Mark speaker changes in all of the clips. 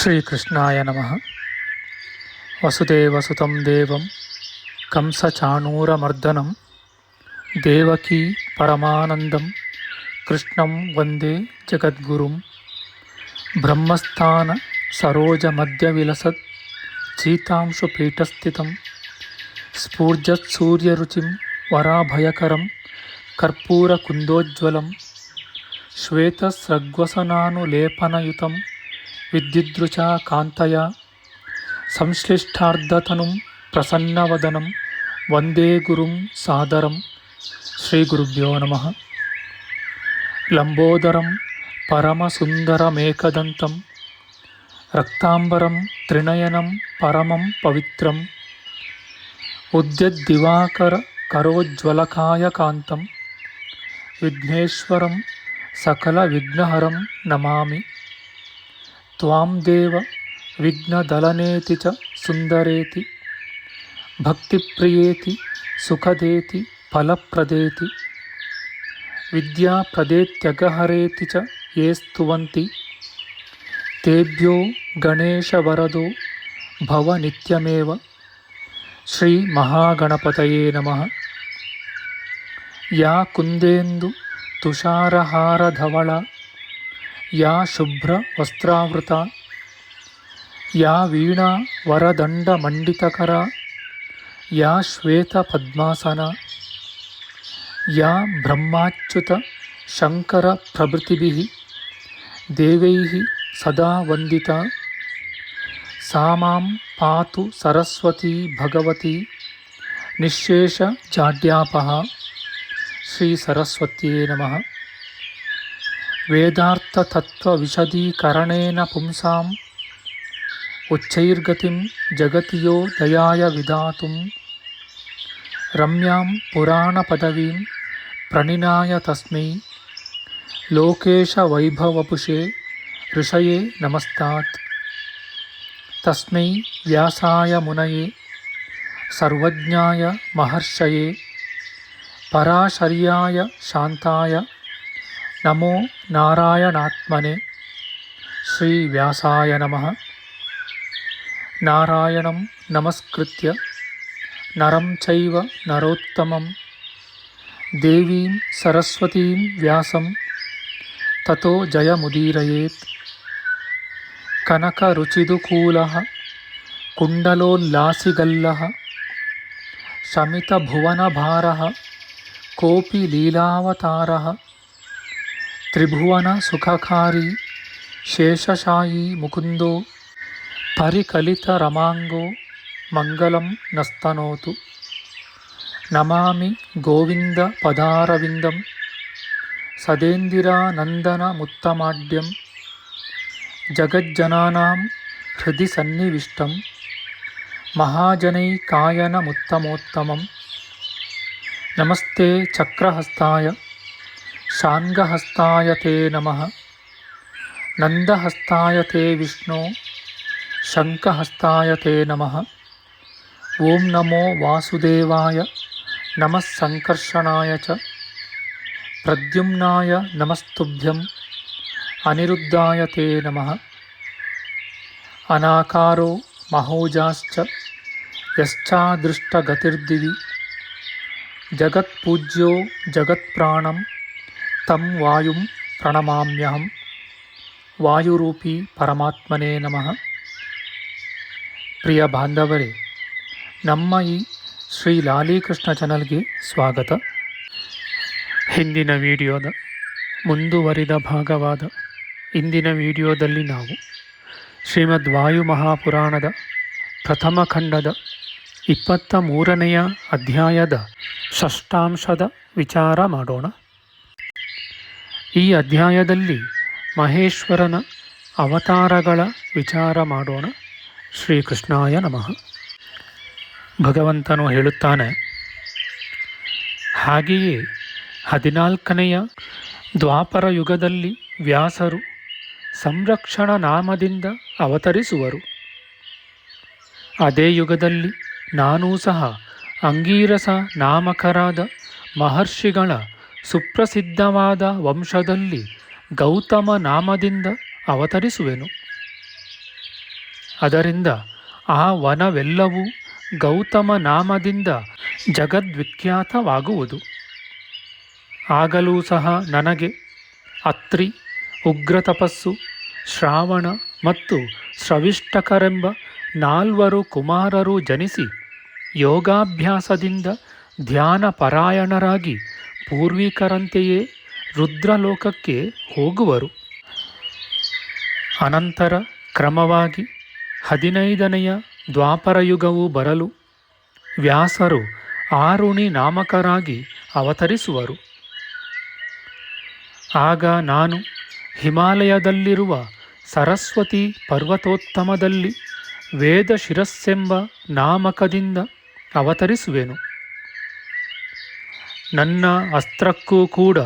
Speaker 1: ಶ್ರೀಕೃಷ್ಣಾಯ ನಮಃ. ವಸುದೇವಸುತಂ ದೇವಂ ಕಂಸಚಾಣೂರಮರ್ದನಂ ದೇವಕೀ ಪರಮಾನಂದಂ ಕೃಷ್ಣಂ ವಂದೇ ಜಗದ್ಗುರುಂ. ಬ್ರಹ್ಮಸ್ಥಾನ ಸರೋಜಮಧ್ಯವಿಲಸತ್ ಚೀತಾಂಶುಪೀಠಸ್ಥಿತಂ ಸ್ಫೂರ್ಜತ್ಸೂರ್ಯರುಚಿಂ ವರಾಭಯಕರಂ ಕರ್ಪೂರಕುಂದೋಜ್ವಲಂ ಶ್ವೇತಸ್ರಗ್ವಸನಾನುಲೇಪನಯುತಂ ವಿದ್ಯುದೃಚಾ ಕಾಂತಯ ಸಂಶ್ಲಿಷ್ಟಾರ್ಧತನುಂ ಪ್ರಸನ್ನವದನಂ ವಂದೇ ಗುರುಂ ಸಾದರಂ. ಶ್ರೀಗುರುಭ್ಯೋ ನಮಃ. ಲಂಬೋದರಂ ಪರಮಸುಂದರಮೇಕದಂತಂ ರಕ್ತಾಂಬರಂ ತ್ರಿನಯನಂ ಪರಮಂ ಪವಿತ್ರಂ ಉದ್ಯದ್ದಿವಾಕರ ಕರೋಜ್ವಲಕಾಯಕಾಂತಂ ವಿಘ್ನೇಶ್ವರಂ ಸಕಲವಿಘ್ನಹರಂ ನಮಾಮಿ. ತ್ವಾಂ ದೇವ ವಿಘ್ನದಲನೇತಿ ಚ ಸುಂದರೇತಿ ಭಕ್ತಿಪ್ರಿಯೇತಿ ಸುಖದೇತಿ ಫಲಪ್ರದೇತಿ ವಿದ್ಯಾಪ್ರದೇತ್ಯಗಹರೇತಿ ಚ ಯೇ ಸ್ತುವಂತಿ ತೇಭ್ಯೋ ಗಣೇಶವರದೋ ಭವ ನಿತ್ಯಮೇವ. ಶ್ರೀ ಮಹಾಗಣಪತಯೇ ನಮಃ. ಯಾ ಕುಂದೇಂದು ತುಷಾರಹಾರಧವಳ ಯಾ ಶುಭ್ರ ವಸ್ತ್ರಾವೃತ ಯಾ ವೀಣಾ ವರದಂಡಮಂಡಿತಕರ ಯಾ ಶ್ವೇತ ಪದ್ಮಾಸನ ಯಾ ಬ್ರಹ್ಮಾಚ್ಯುತ ಶಂಕರ ಪ್ರಭೃತಿಭಿಃ ದೇವೈಃ ಸದಾ ವಂದಿತಾ ಸಾ ಮಾಂ ಪಾತು ಸರಸ್ವತೀ ಭಗವತಿ ನಿಶ್ಶೇಷ ಜಾಡ್ಯಾಪಃ. ಶ್ರೀ ಸರಸ್ವತ್ಯೇ ನಮಃ. ವೇದಾರ್ಥತತ್ವವಿಶದೀಕರಣೇನ ಪುಂಸಾಂ ಉಚ್ಚೈರ್ಗತಿಂ ಜಗತಿಯೋ ದಯಾಯ ವಿಧಾತುಂ ರಮ್ಯಾಂ ಪುರಾಣಪದವೀಂ ಪ್ರಣಿನಾಯ ತಸ್ಮೈ ಲೋಕೇಶವೈಭವಪುಷೇ ಋಷಯೇ ನಮಸ್ತಾತ್. ತಸ್ಮೈ ವ್ಯಾಸಾಯ ಮುನಯೇ ಸರ್ವಜ್ಞಾಯ ಮಹರ್ಷಯೇ ಪರಾಶರ್ಯಾಯ ಶಾಂತಾಯ ನಮೋ ನಾರಾಯಣಾತ್ಮನೆ. ಶ್ರೀ ವ್ಯಾಸಾಯ ನಮಃ. ನಾರಾಯಣಂ ನಮಸ್ಕೃತ್ಯ ನರಂ ಚೈವ ನರೋತ್ತಮಂ ದೇವೀಂ ಸರಸ್ವತೀಂ ವ್ಯಾಸಂ ತತೋ ಜಯಮುದೀರಯೇತ್. ಕನಕರುಚಿದುಕೂಲಃ ಕುಂಡಲೋಲ್ಲಾಸಿಗಲ್ಲಃ ಶಮಿತಭುವನಭಾರಃ ಕೋಪಿ ಲೀಲಾವತಾರಃ ತ್ರಿಭುವನ ಸುಖಕಾರಿ ಶೇಷಶಾಯೀ ಮುಕುಂದೋ ಪರಿಕಲಿತರಮಾಂಗೋ ಮಂಗಲಂ ನಸ್ತನೋತು. ನಮಾಮಿ ಗೋವಿಂದ ಪದಾರವಿಂದಂ ಸದೇಂದಿರಾನಂದನಮುತ್ತಮಾಡ್ಯಂ ಜಗಜ್ಜನಾನಾಂ ಹೃದಯ ಸನ್ನಿವಿಷ್ಟಂ ಮಹಾಜನೈಕಾಯನಮುತ್ತಮೋತ್ತಮಂ. ನಮಸ್ತೆ ಚಕ್ರಹಸ್ತಾಯ ಶಾಂಗಹಸ್ತಾಯ ತೇ ನಮಃ. ನಂದಹಸ್ತಾಯ ತೇ ವಿಷ್ಣೋ ಶಂಖಹಸ್ತಾಯ ತೇ ನಮಃ. ಓಂ ನಮೋ ವಾಸುದೇವಾಯ ನಮಃ ಸಂಕರ್ಷಣಾಯ ಚ ಪ್ರದ್ಯುಮ್ನಾಯ ನಮಸ್ತುಭ್ಯಂ ಅನಿರುದ್ಧಾಯ ತೇ ನಮಃ. ಅನಾಕಾರೋ ಮಹೋಜಾಶ್ಚ ಯಶ್ಚಾದೃಷ್ಟಗತಿರ್ದಿವಿ ಜಗತ್ಪೂಜ್ಯೋ ಜಗತ್ಪ್ರಾಣಂ ತಂ ವಾಯುಂ ಪ್ರಣಮಾಮ್ಯಹಂ. ವಾಯುರೂಪಿ ಪರಮಾತ್ಮನೇ ನಮಃ. ಪ್ರಿಯ ಬಾಂಧವರೇ, ನಮ್ಮ ಈ ಶ್ರೀ ಲಾಲಿಕೃಷ್ಣ ಚಾನಲ್ಗೆ ಸ್ವಾಗತ. ಹಿಂದಿನ ವಿಡಿಯೋದ ಮುಂದುವರಿದ ಭಾಗವಾದ ಇಂದಿನ ವಿಡಿಯೋದಲ್ಲಿ ನಾವು ಶ್ರೀಮದ್ ವಾಯು ಮಹಾಪುರಾಣದ ಪ್ರಥಮ ಖಂಡದ 23ನೆಯ ಅಧ್ಯಾಯದ ಷಷ್ಠಾಂಶದ ವಿಚಾರ ಮಾಡೋಣ. ಈ ಅಧ್ಯಾಯದಲ್ಲಿ ಮಹೇಶ್ವರನ ಅವತಾರಗಳ ವಿಚಾರ ಮಾಡೋಣ. ಶ್ರೀಕೃಷ್ಣಾಯ ನಮಃ. ಭಗವಂತನು ಹೇಳುತ್ತಾನೆ, ಹಾಗೆಯೇ 14ನೆಯ ದ್ವಾಪರ ಯುಗದಲ್ಲಿ ವ್ಯಾಸರು ಸಂರಕ್ಷಣ ನಾಮದಿಂದ ಅವತರಿಸುವರು. ಅದೇ ಯುಗದಲ್ಲಿ ನಾನೂ ಸಹ ಅಂಗೀರಸ ನಾಮಕರಾದ ಮಹರ್ಷಿಗಳ ಸುಪ್ರಸಿದ್ಧವಾದ ವಂಶದಲ್ಲಿ ಗೌತಮ ನಾಮದಿಂದ ಅವತರಿಸುವೆನು. ಅದರಿಂದ ಆ ವನವೆಲ್ಲವೂ ಗೌತಮ ನಾಮದಿಂದ ಜಗದ್ವಿಖ್ಯಾತವಾಗುವುದು. ಆಗಲೂ ಸಹ ನನಗೆ ಅತ್ರಿ, ಉಗ್ರ ತಪಸ್ಸು, ಶ್ರಾವಣ ಮತ್ತು ಸ್ರವಿಷ್ಟಕರೆಂಬ 4 ಕುಮಾರರು ಜನಿಸಿ ಯೋಗಾಭ್ಯಾಸದಿಂದ ಧ್ಯಾನ ಪರಾಯಣರಾಗಿ ಪೂರ್ವಿಕರಂತೆಯೇ ರುದ್ರಲೋಕಕ್ಕೆ ಹೋಗುವರು. ಅನಂತರ ಕ್ರಮವಾಗಿ 15ನೆಯ ದ್ವಾಪರಯುಗವು ಬರಲು ವ್ಯಾಸರು ಆರುಣಿ ನಾಮಕರಾಗಿ ಅವತರಿಸುವರು. ಆಗ ನಾನು ಹಿಮಾಲಯದಲ್ಲಿರುವ ಸರಸ್ವತಿ ಪರ್ವತೋತ್ತಮದಲ್ಲಿ ವೇದ ಶಿರಸ್ಸೆಂಬ ನಾಮಕದಿಂದ ಅವತರಿಸುವೆನು. ನನ್ನ ಅಸ್ತ್ರಕ್ಕೂ ಕೂಡ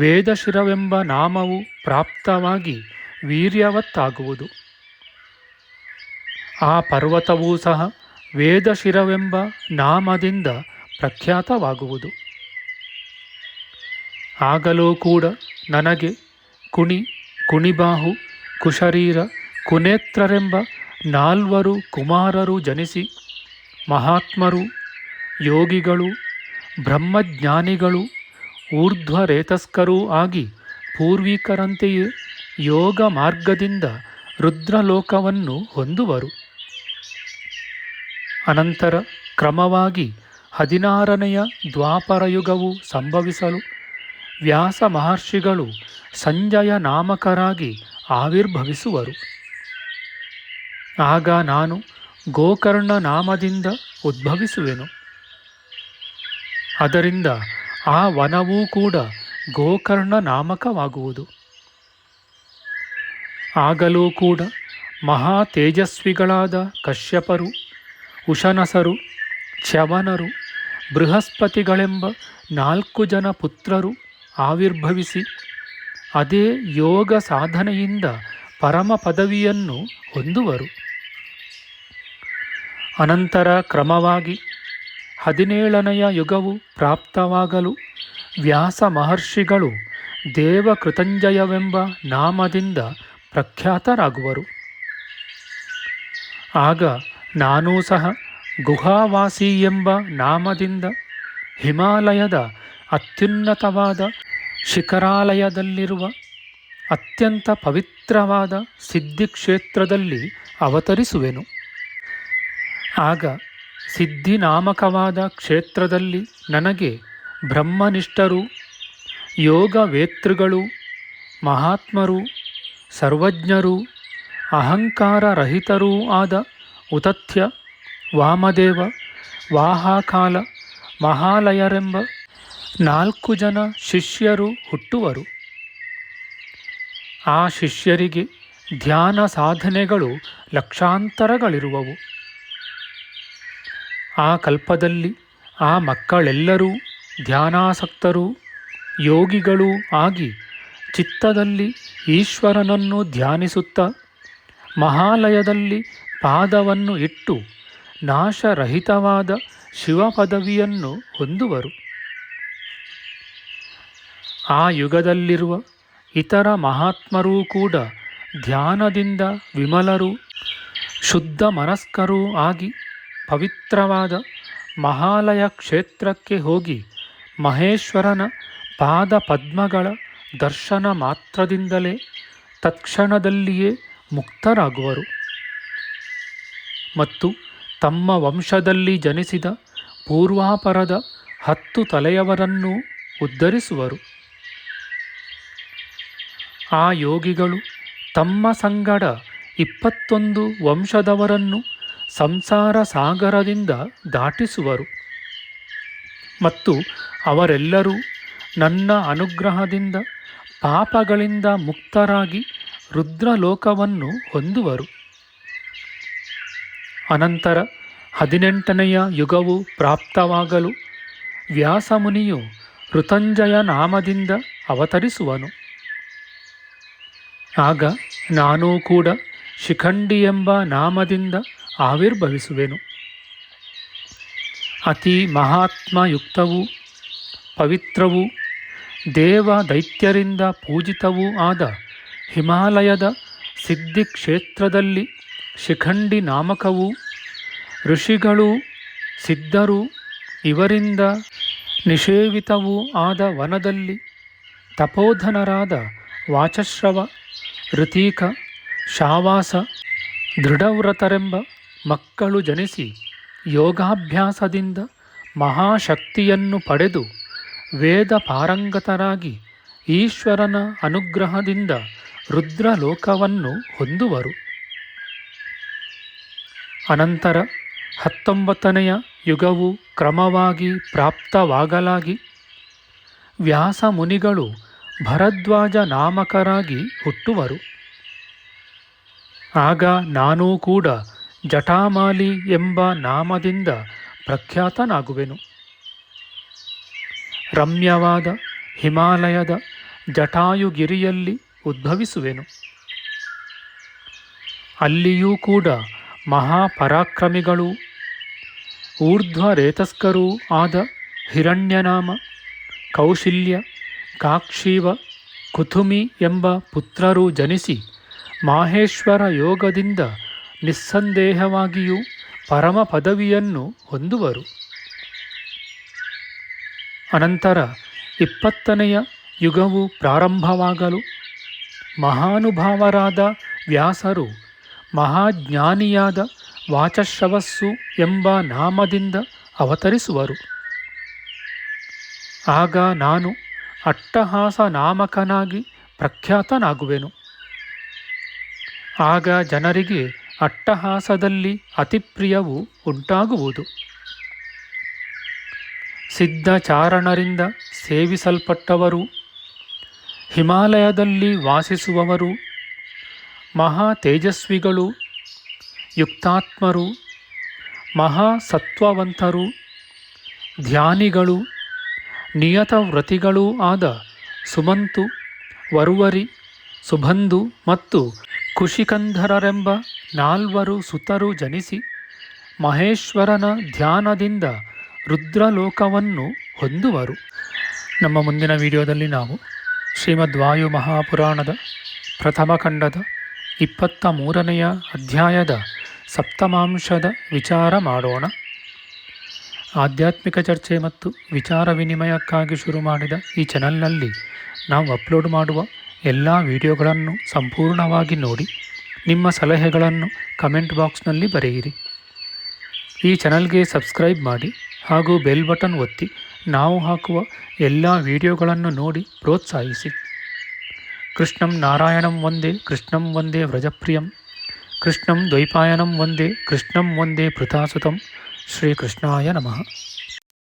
Speaker 1: ವೇದಶಿರವೆಂಬ ನಾಮವು ಪ್ರಾಪ್ತವಾಗಿ ವೀರ್ಯವತ್ತಾಗುವುದು. ಆ ಪರ್ವತವೂ ಸಹ ವೇದಶಿರವೆಂಬ ನಾಮದಿಂದ ಪ್ರಖ್ಯಾತವಾಗುವುದು. ಆಗಲೂ ಕೂಡ ನನಗೆ ಕುಣಿ, ಕುಣಿಬಾಹು, ಕುಶರೀರ, ಕುನೇತ್ರರೆಂಬ 4 ಕುಮಾರರು ಜನಿಸಿ ಮಹಾತ್ಮರು, ಯೋಗಿಗಳು, ಬ್ರಹ್ಮಜ್ಞಾನಿಗಳು, ಊರ್ಧ್ವರೇತಸ್ಕರೂ ಆಗಿ ಪೂರ್ವಿಕರಂತೆಯೇ ಯೋಗ ಮಾರ್ಗದಿಂದ ರುದ್ರಲೋಕವನ್ನು ಹೊಂದುವರು. ಅನಂತರ ಕ್ರಮವಾಗಿ 16ನೆಯ ದ್ವಾಪರಯುಗವು ಸಂಭವಿಸಲು ವ್ಯಾಸ ಮಹರ್ಷಿಗಳು ಸಂಜಯ ನಾಮಕರಾಗಿ ಆವಿರ್ಭವಿಸುವರು. ಆಗ ನಾನು ಗೋಕರ್ಣ ನಾಮದಿಂದ ಉದ್ಭವಿಸುವೆನು. ಅದರಿಂದ ಆ ವನವೂ ಕೂಡ ಗೋಕರ್ಣ ನಾಮಕವಾಗುವುದು. ಆಗಲೂ ಕೂಡ ಮಹಾ ತೇಜಸ್ವಿಗಳಾದ ಕಶ್ಯಪರು, ಉಶನಸರು, ಚ್ಯವನರು, ಬೃಹಸ್ಪತಿಗಳೆಂಬ 4 ಜನ ಪುತ್ರರು ಆವಿರ್ಭವಿಸಿ ಅದೇ ಯೋಗ ಸಾಧನೆಯಿಂದ ಪರಮ ಪದವಿಯನ್ನು ಹೊಂದುವರು. ಅನಂತರ ಕ್ರಮವಾಗಿ 17ನೆಯ ಯುಗವು ಪ್ರಾಪ್ತವಾಗಲು ವ್ಯಾಸ ಮಹರ್ಷಿಗಳು ದೇವಕೃತಂಜಯವೆಂಬ ನಾಮದಿಂದ ಪ್ರಖ್ಯಾತರಾಗುವರು. ಆಗ ನಾನೂ ಸಹ ಗುಹಾವಾಸಿ ಎಂಬ ನಾಮದಿಂದ ಹಿಮಾಲಯದ ಅತ್ಯುನ್ನತವಾದ ಶಿಖರಾಲಯದಲ್ಲಿರುವ ಅತ್ಯಂತ ಪವಿತ್ರವಾದ ಸಿದ್ಧಿಕ್ಷೇತ್ರದಲ್ಲಿ ಅವತರಿಸುವೆನು. ಆಗ ಸಿದ್ಧಿನಾಮಕವಾದ ಕ್ಷೇತ್ರದಲ್ಲಿ ನನಗೆ ಬ್ರಹ್ಮನಿಷ್ಠರು, ಯೋಗವೇತೃಗಳು, ಮಹಾತ್ಮರು, ಸರ್ವಜ್ಞರು, ಅಹಂಕಾರರಹಿತರೂ ಆದ ಉತಥ್ಯ, ವಾಮದೇವ, ವಾಹಾಕಾಲ, ಮಹಾಲಯರೆಂಬ 4 ಜನ ಶಿಷ್ಯರು ಹುಟ್ಟುವರು. ಆ ಶಿಷ್ಯರಿಗೆ ಧ್ಯಾನ ಸಾಧನೆಗಳು ಲಕ್ಷಾಂತರಗಳಿರುವವು. ಆ ಕಲ್ಪದಲ್ಲಿ ಆ ಮಕ್ಕಳೆಲ್ಲರೂ ಧ್ಯಾನಾಸಕ್ತರೂ ಯೋಗಿಗಳೂ ಆಗಿ ಚಿತ್ತದಲ್ಲಿ ಈಶ್ವರನನ್ನು ಧ್ಯಾನಿಸುತ್ತಾ ಮಹಾಲಯದಲ್ಲಿ ಪಾದವನ್ನು ಇಟ್ಟು ನಾಶರಹಿತವಾದ ಶಿವಪದವಿಯನ್ನು ಹೊಂದುವರು. ಆ ಯುಗದಲ್ಲಿರುವ ಇತರ ಮಹಾತ್ಮರೂ ಕೂಡ ಧ್ಯಾನದಿಂದ ವಿಮಲರೂ ಶುದ್ಧ ಮನಸ್ಕರೂ ಆಗಿ ಪವಿತ್ರವಾದ ಮಹಾಲಯ ಕ್ಷೇತ್ರಕ್ಕೆ ಹೋಗಿ ಮಹೇಶ್ವರನ ಪಾದ ಪದ್ಮಗಳ ದರ್ಶನ ಮಾತ್ರದಿಂದಲೇ ತತ್ಕ್ಷಣದಲ್ಲಿಯೇ ಮುಕ್ತರಾಗುವರು ಮತ್ತು ತಮ್ಮ ವಂಶದಲ್ಲಿ ಜನಿಸಿದ ಪೂರ್ವಾಪರದ 10 ತಲೆಯವರನ್ನೂ ಉದ್ಧರಿಸುವರು. ಆ ಯೋಗಿಗಳು ತಮ್ಮ ಸಂಗಡ 21 ವಂಶದವರನ್ನು ಸಂಸಾರ ಸಾಗರದಿಂದ ದಾಟಿಸುವರು ಮತ್ತು ಅವರೆಲ್ಲರೂ ನನ್ನ ಅನುಗ್ರಹದಿಂದ ಪಾಪಗಳಿಂದ ಮುಕ್ತರಾಗಿ ರುದ್ರಲೋಕವನ್ನು ಹೊಂದುವರು. ಅನಂತರ 18ನೆಯ ಯುಗವು ಪ್ರಾಪ್ತವಾಗಲು ವ್ಯಾಸಮುನಿಯು ಋತಂಜಯ ನಾಮದಿಂದ ಅವತರಿಸುವನು. ಆಗ ನಾನೂ ಕೂಡ ಶಿಖಂಡಿ ಎಂಬ ನಾಮದಿಂದ ಆವಿರ್ಭವಿಸುವೆನು. ಅತಿ ಮಹಾತ್ಮಯುಕ್ತವೂ ಪವಿತ್ರವೂ ದೇವ ದೈತ್ಯರಿಂದ ಪೂಜಿತವೂ ಆದ ಹಿಮಾಲಯದ ಸಿದ್ಧಿಕ್ಷೇತ್ರದಲ್ಲಿ ಶಿಖಂಡಿ ನಾಮಕವೂ ಋಷಿಗಳು ಸಿದ್ಧರು ಇವರಿಂದ ನಿಷೇವಿತವೂ ಆದ ವನದಲ್ಲಿ ತಪೋಧನರಾದ ವಾಚಶ್ರವ, ಋತೀಕ, ಶಾವಾಸ, ದೃಢವ್ರತರೆಂಬ ಮಕ್ಕಳು ಜನಿಸಿ ಯೋಗಾಭ್ಯಾಸದಿಂದ ಮಹಾಶಕ್ತಿಯನ್ನು ಪಡೆದು ವೇದ ಪಾರಂಗತರಾಗಿ ಈಶ್ವರನ ಅನುಗ್ರಹದಿಂದ ರುದ್ರಲೋಕವನ್ನು ಹೊಂದುವರು. ಅನಂತರ 19ನೆಯ ಯುಗವು ಕ್ರಮವಾಗಿ ಪ್ರಾಪ್ತವಾಗಲಾಗಿ ವ್ಯಾಸ ಮುನಿಗಳು ಭರದ್ವಾಜ ನಾಮಕರಾಗಿ ಹುಟ್ಟುವರು. ಆಗ ನಾನೂ ಕೂಡ ಜಟಾಮಾಲಿ ಎಂಬ ನಾಮದಿಂದ ಪ್ರಖ್ಯಾತನಾಗುವೆನು. ರಮ್ಯವಾದ ಹಿಮಾಲಯದ ಜಟಾಯುಗಿರಿಯಲ್ಲಿ ಉದ್ಭವಿಸುವೆನು. ಅಲ್ಲಿಯೂ ಕೂಡ ಮಹಾಪರಾಕ್ರಮಿಗಳೂ ಊರ್ಧ್ವರೇತಸ್ಕರೂ ಆದ ಹಿರಣ್ಯನಾಮ, ಕೌಶಲ್ಯ, ಕಾಕ್ಷೀವ, ಕುಥುಮಿ ಎಂಬ ಪುತ್ರರು ಜನಿಸಿ ಮಾಹೇಶ್ವರ ಯೋಗದಿಂದ ನಿಸ್ಸಂದೇಹವಾಗಿಯೂ ಪರಮ ಪದವಿಯನ್ನು ಹೊಂದುವರು. ಅನಂತರ 20ನೆಯ ಯುಗವು ಪ್ರಾರಂಭವಾಗಲು ಮಹಾನುಭಾವರಾದ ವ್ಯಾಸರು ಮಹಾಜ್ಞಾನಿಯಾದ ವಾಚಶ್ರವಸ್ಸು ಎಂಬ ನಾಮದಿಂದ ಅವತರಿಸುವರು. ಆಗ ನಾನು ಅಟ್ಟಹಾಸ ನಾಮಕನಾಗಿ ಪ್ರಖ್ಯಾತನಾಗುವೆನು. ಆಗ ಜನರಿಗೆ ಅಟ್ಟಹಾಸದಲ್ಲಿ ಅತಿಪ್ರಿಯವು ಉಂಟಾಗುವುದು. ಸಿದ್ಧಚಾರಣರಿಂದ ಸೇವಿಸಲ್ಪಟ್ಟವರು, ಹಿಮಾಲಯದಲ್ಲಿ ವಾಸಿಸುವವರು, ಮಹಾ ತೇಜಸ್ವಿಗಳು, ಯುಕ್ತಾತ್ಮರು, ಮಹಾಸತ್ವವಂತರು, ಧ್ಯಾನಿಗಳು, ನಿಯತವ್ರತಿಗಳೂ ಆದ ಸುಮಂತು, ವರುವರಿ, ಸುಬಂಧು ಮತ್ತು ಕುಶಿಕಂಧರರೆಂಬ 4 ಸುತರು ಜನಿಸಿ ಮಹೇಶ್ವರನ ಧ್ಯಾನದಿಂದ ರುದ್ರಲೋಕವನ್ನು ಹೊಂದುವರು. ನಮ್ಮ ಮುಂದಿನ ವಿಡಿಯೋದಲ್ಲಿ ನಾವು ಶ್ರೀಮದ್ವಾಯು ಮಹಾಪುರಾಣದ ಪ್ರಥಮ ಖಂಡದ 23ನೆಯ ಅಧ್ಯಾಯದ ಸಪ್ತಮಾಂಶದ ವಿಚಾರ ಮಾಡೋಣ. ಆಧ್ಯಾತ್ಮಿಕ ಚರ್ಚೆ ಮತ್ತು ವಿಚಾರ ವಿನಿಮಯಕ್ಕಾಗಿ ಶುರು ಮಾಡಿದ ಈ ಚಾನಲ್ನಲ್ಲಿ ನಾವು ಅಪ್ಲೋಡ್ ಮಾಡುವ ಎಲ್ಲ ವಿಡಿಯೋಗಳನ್ನು ಸಂಪೂರ್ಣವಾಗಿ ನೋಡಿ ನಿಮ್ಮ ಸಲಹೆಗಳನ್ನು ಕಮೆಂಟ್ ಬಾಕ್ಸ್ನಲ್ಲಿ ಬರೆಯಿರಿ. ಈ ಚಾನಲ್ಗೆ ಸಬ್ಸ್ಕ್ರೈಬ್ ಮಾಡಿ ಹಾಗೂ ಬೆಲ್ ಬಟನ್ ಒತ್ತಿ ನಾವು ಹಾಕುವ ಎಲ್ಲ ವಿಡಿಯೋಗಳನ್ನು ನೋಡಿ ಪ್ರೋತ್ಸಾಹಿಸಿ. ಕೃಷ್ಣಂ ನಾರಾಯಣಂ ವಂದೇ ಕೃಷ್ಣಂ ವಂದೇ ವ್ರಜಪ್ರಿಯಂ ಕೃಷ್ಣಂ ದ್ವೈಪಾಯನಂ ವಂದೇ ಕೃಷ್ಣಂ ವಂದೇ ಪೃಥಾಸುತಂ. ಶ್ರೀಕೃಷ್ಣಾಯ ನಮಃ.